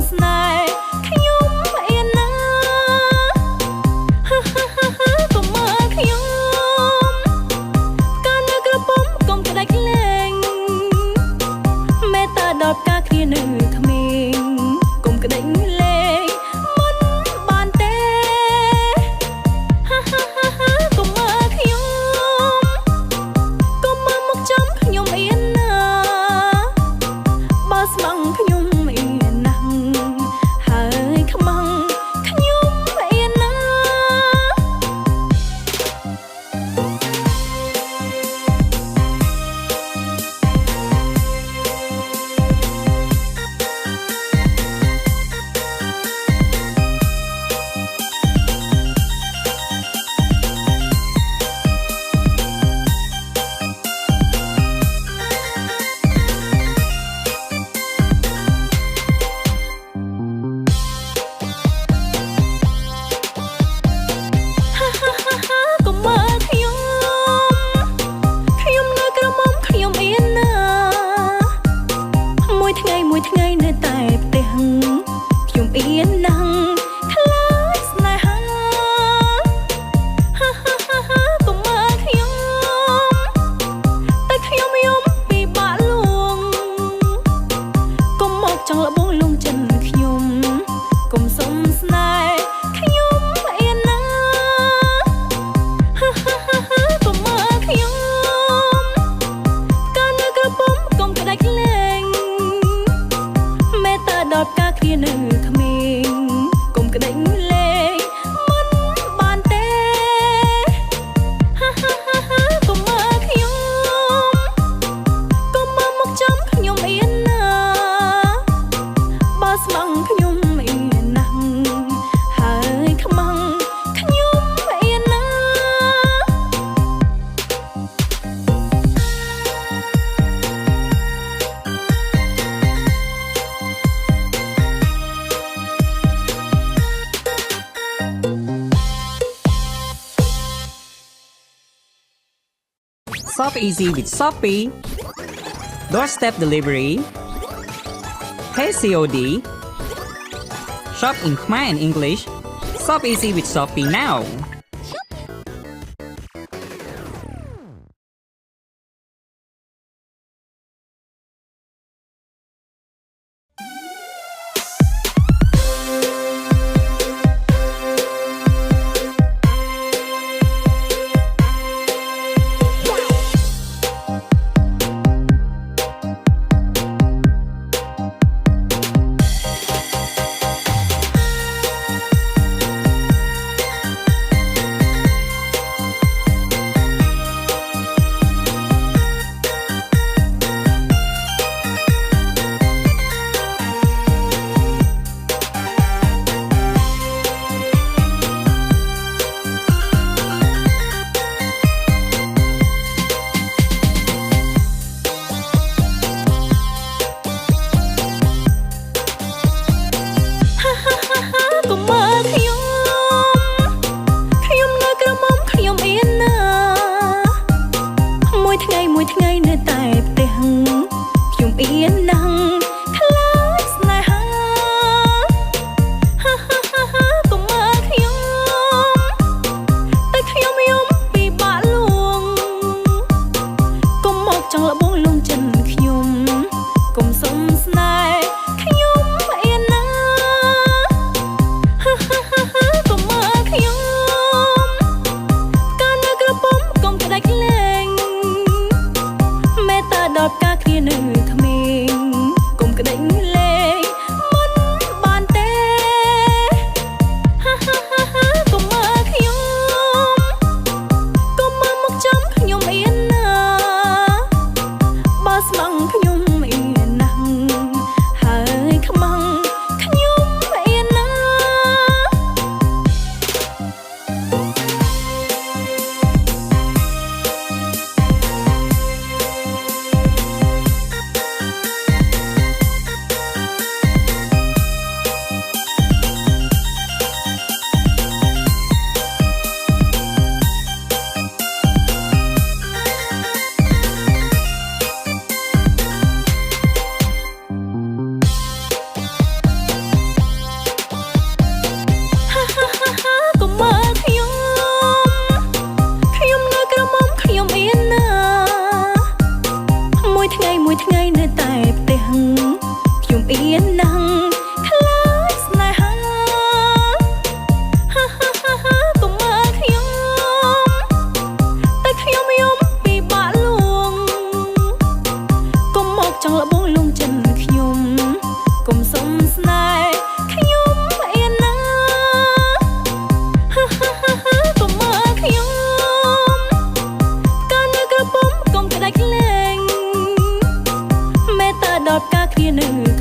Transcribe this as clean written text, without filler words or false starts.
ស្នេហ៍ខ្ញុំអៀនណាកុំមើលខ្ញុំកាលនៅក្រពុំកុំក្តាច់លែងមេត្តាដល់ផ្កាគ្នានៅក្មេងកុំក្តាច់លែងមិនបានទេកុំមើលខ្ញុំកុំមើលមកចំខ្ញុំអៀនណាបើស្មងខ្ញុំអៀនណាស់ហើយខ្មាំងខ្ញុំអៀនណាកុំមើលខ្ញុំនៅក្រមុំខ្ញុំអៀនណាមួយថ្ងៃនៅតែផ្ទះខ្ញុំអៀនណាស់ខ្លាចស្នេហាកុំមើលខ្ញុំតែខ្ញុំយំពិបាកលួងកុំមកចង់លបងលងចិនខ្ញុំកុំសុំស្នេហ៍ខ្ញុំអៀនណាកុំមើលខ្ញុំកាលនៅក្រពុំកុំក្តាច់លែងមេត្តាដល់ផ្កាគ្នានៅក្មេងកុំក្តាច់លែងមិនបានទេកុំមើលខ្ញុំកុំមើលមកចំខ្ញុំអៀនណាបើស្មងខ្ញុំអៀនណាស់ហើយខ្មាំងខ្ញុំអៀនណាShop easy with Shopee. Doorstep delivery. Pay COD. Shop in Khmer and English. Shop easy with Shopee now. គ្នានៅ